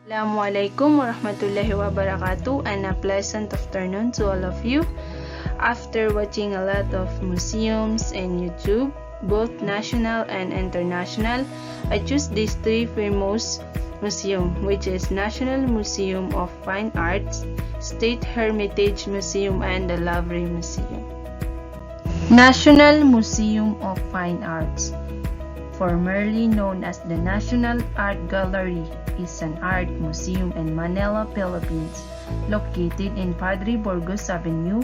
Assalamualaikum warahmatullahi wabarakatuh, and a pleasant afternoon to all of you. After watching a lot of museums and YouTube, both national and international, I choose these three famous museums, which is National Museum of Fine Arts, State Hermitage Museum, and the Louvre Museum. National Museum of Fine Arts, formerly known as the National Art Gallery, is an art museum in Manila, Philippines, located in Padre Burgos Avenue.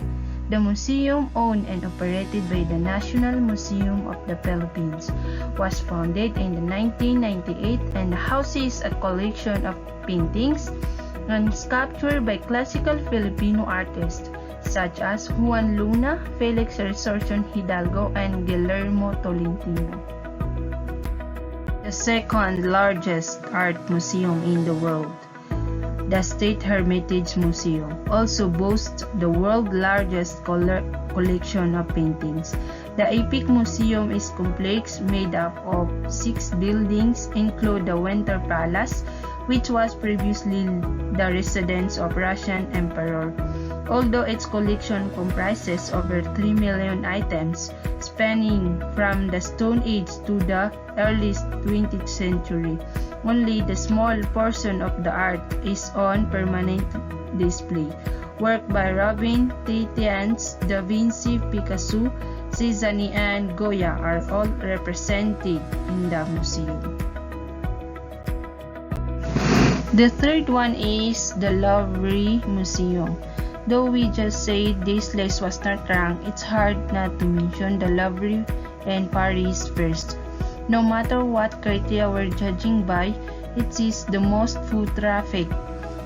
The museum, owned and operated by the National Museum of the Philippines, was founded in 1998 and houses a collection of paintings and sculpture by classical Filipino artists such as Juan Luna, Felix Resortion Hidalgo, and Guillermo Tolentino. The second largest art museum in the world, the State Hermitage Museum, also boasts the world's largest collection of paintings. The Epic Museum is complex, made up of 6 buildings, include the Winter Palace, which was previously the residence of Russian Emperor. Although its collection comprises over 3 million items, spanning from the Stone Age to the early 20th century, only the small portion of the art is on permanent display. Work by Robin, Titians, Da Vinci, Picasso, Cézanne, and Goya are all represented in the museum. The third one is the Louvre Museum. Though we just said this list was not ranked, it's hard not to mention the Louvre and Paris first. No matter what criteria we're judging by, it is the most foot traffic.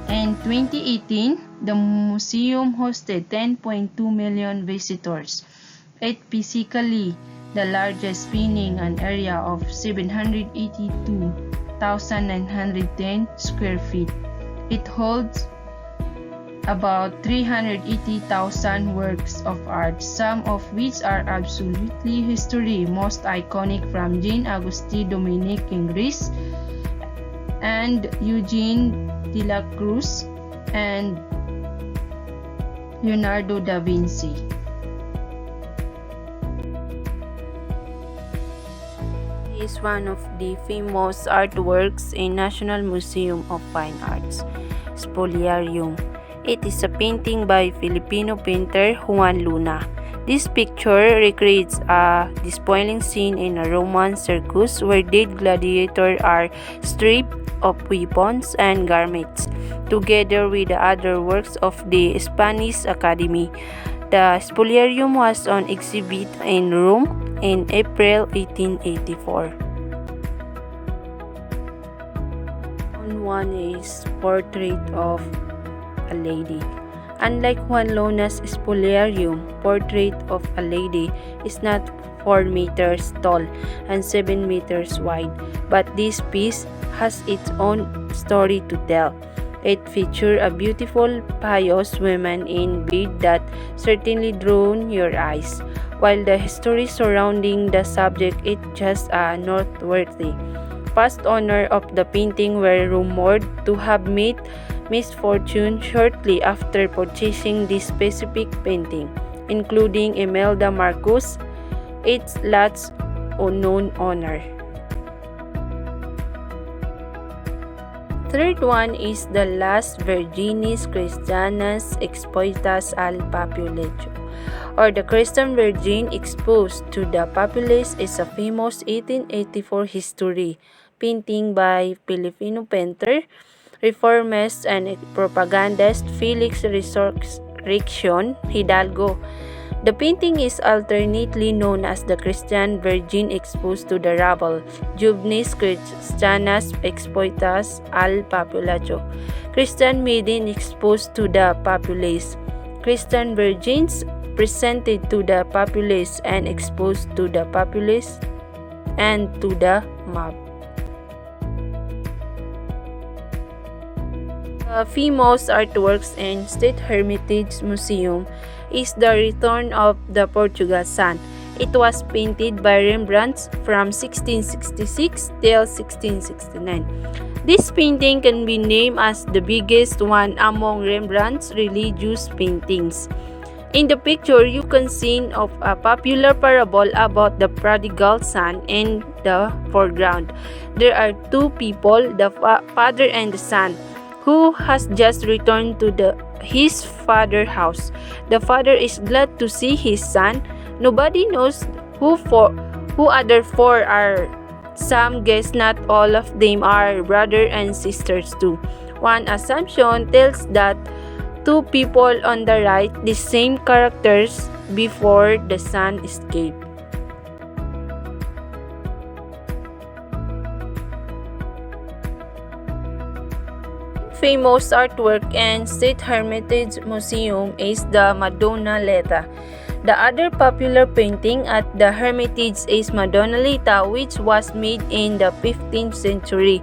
In 2018, the museum hosted 10.2 million visitors. It physically the largest, spanning an area of 782,910 square feet. It holds about 380,000 works of art, some of which are absolutely history, most iconic from Jean Auguste Dominique Ingres and Eugene Delacroix and Leonardo da Vinci. It is one of the famous artworks in National Museum of Fine Arts, Spoliarium. It is a painting by Filipino painter Juan Luna. This picture recreates a despoiling scene in a Roman circus where dead gladiators are stripped of weapons and garments, together with the other works of the Spanish Academy. The Spoliarium was on exhibit in Rome in April 1884. One is Portrait of a Lady. Unlike Juan Luna's Spoliarium, Portrait of a Lady is not 4 meters tall and 7 meters wide, but this piece has its own story to tell. It features a beautiful, pious woman in bead that certainly drew your eyes, while the history surrounding the subject is just noteworthy. Past owners of the painting were rumored to have met misfortune shortly after purchasing this specific painting, including Imelda Marcos, its last unknown owner. Third one is the Las Virginis Cristianas Expuestas al Populacho, or the Christian Virgin exposed to the populace, is a famous 1884 history painting by Filipino painter, reformist, and propagandist Felix Resortion Hidalgo. The painting is alternately known as the Christian Virgin exposed to the rabble, Juvenis Christianas Expuestas al Populacho, Christian maiden exposed to the populace, Christian virgins presented to the populace and exposed to the populace and to the mob. The famous artworks in State Hermitage Museum is The Return of the Portugal Sun. It was painted by Rembrandt from 1666 till 1669. This painting can be named as the biggest one among Rembrandt's religious paintings. In the picture, you can see of a popular parable about the prodigal son in the foreground. There are two people, the father and the son, who has just returned to his father's house. The father is glad to see his son. Nobody knows who other four are. Some guess not all of them are brother and sisters too. One assumption tells that two people on the right, the same characters before the son escaped. Famous artwork in State Hermitage Museum is the Madonna Letta. The other popular painting at the Hermitage is Madonna Letta, which was made in the 15th century.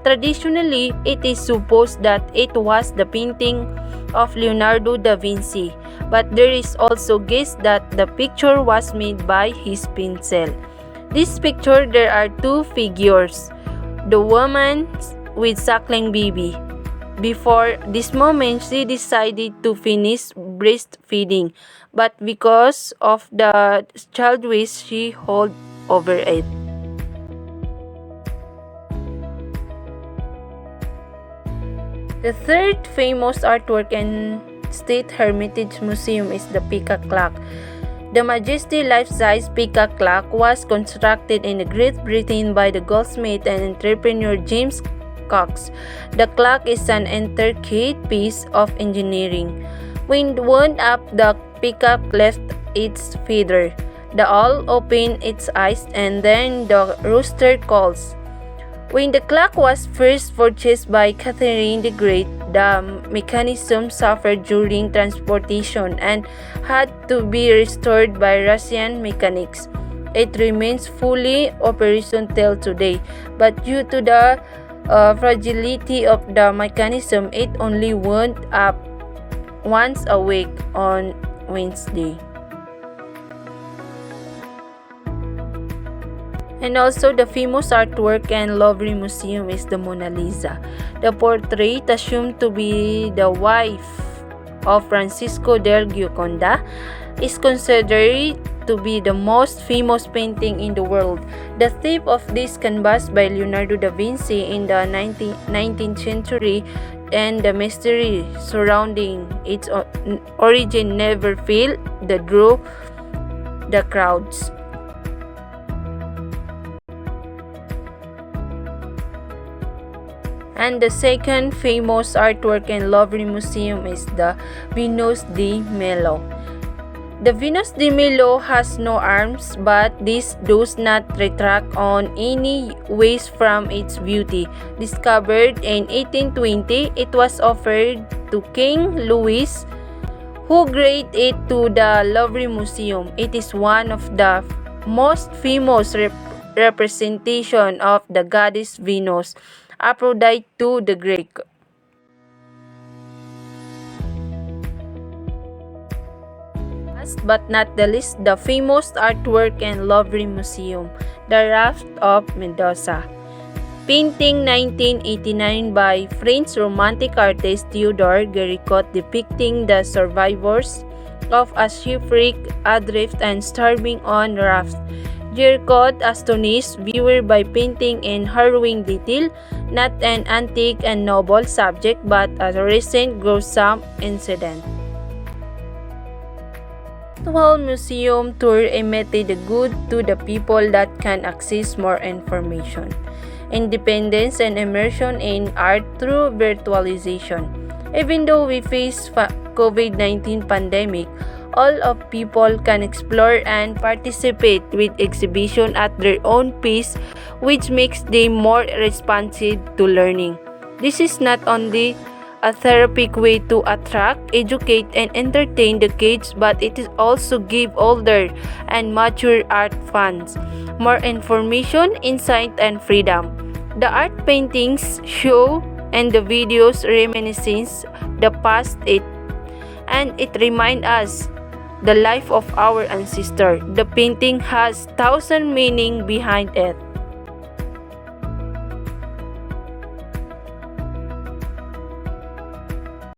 Traditionally, it is supposed that it was the painting of Leonardo da Vinci, but there is also guess that the picture was made by his pencil. This picture, there are two figures, the woman with suckling baby. Before this moment, she decided to finish breastfeeding, but because of the child wish, she held over it. The third famous artwork in State Hermitage Museum is the Peacock Clock. The Majesty life-size peacock clock was constructed in Great Britain by the goldsmith and entrepreneur James Cox. The clock is an intricate piece of engineering. When wound up, the peacock left its feather. The owl opened its eyes, and then the rooster calls. When the clock was first purchased by Catherine the Great, the mechanism suffered during transportation and had to be restored by Russian mechanics. It remains fully operational till today, but due to the fragility of the mechanism, it only wound up once a week on Wednesday. And also, the famous artwork in Louvre Museum is the Mona Lisa. The portrait, assumed to be the wife of Francisco del Gioconda, is considered to be the most famous painting in the world. The theme of this canvas by Leonardo da Vinci in the 19th century and the mystery surrounding its origin never failed to draw the crowds. And the second famous artwork in Louvre Museum is the Venus de Milo. The Venus de Milo has no arms, but this does not detract on any ways from its beauty. Discovered in 1820, it was offered to King Louis, who granted it to the Louvre Museum. It is one of the most famous representation of the goddess Venus, Aphrodite to the Greek. Last but not the least, the famous artwork in Louvre Museum, the Raft of Medusa. Painting 1989 by French Romantic artist Theodore Géricault, depicting the survivors of a shipwreck adrift and starving on raft. Géricault astonished viewer by painting in harrowing detail not an antique and noble subject but a recent gruesome incident. Virtual museum tour emitted good to the people that can access more information, independence, and immersion in art through virtualization. Even though we face COVID-19 pandemic, all of people can explore and participate with exhibition at their own pace, which makes them more responsive to learning. This is not only a therapeutic way to attract, educate, and entertain the kids, but it is also give older and mature art fans more information, insight, and freedom. The art paintings show and the videos reminiscence the past and it remind us the life of our ancestor. The painting has thousand meaning behind it.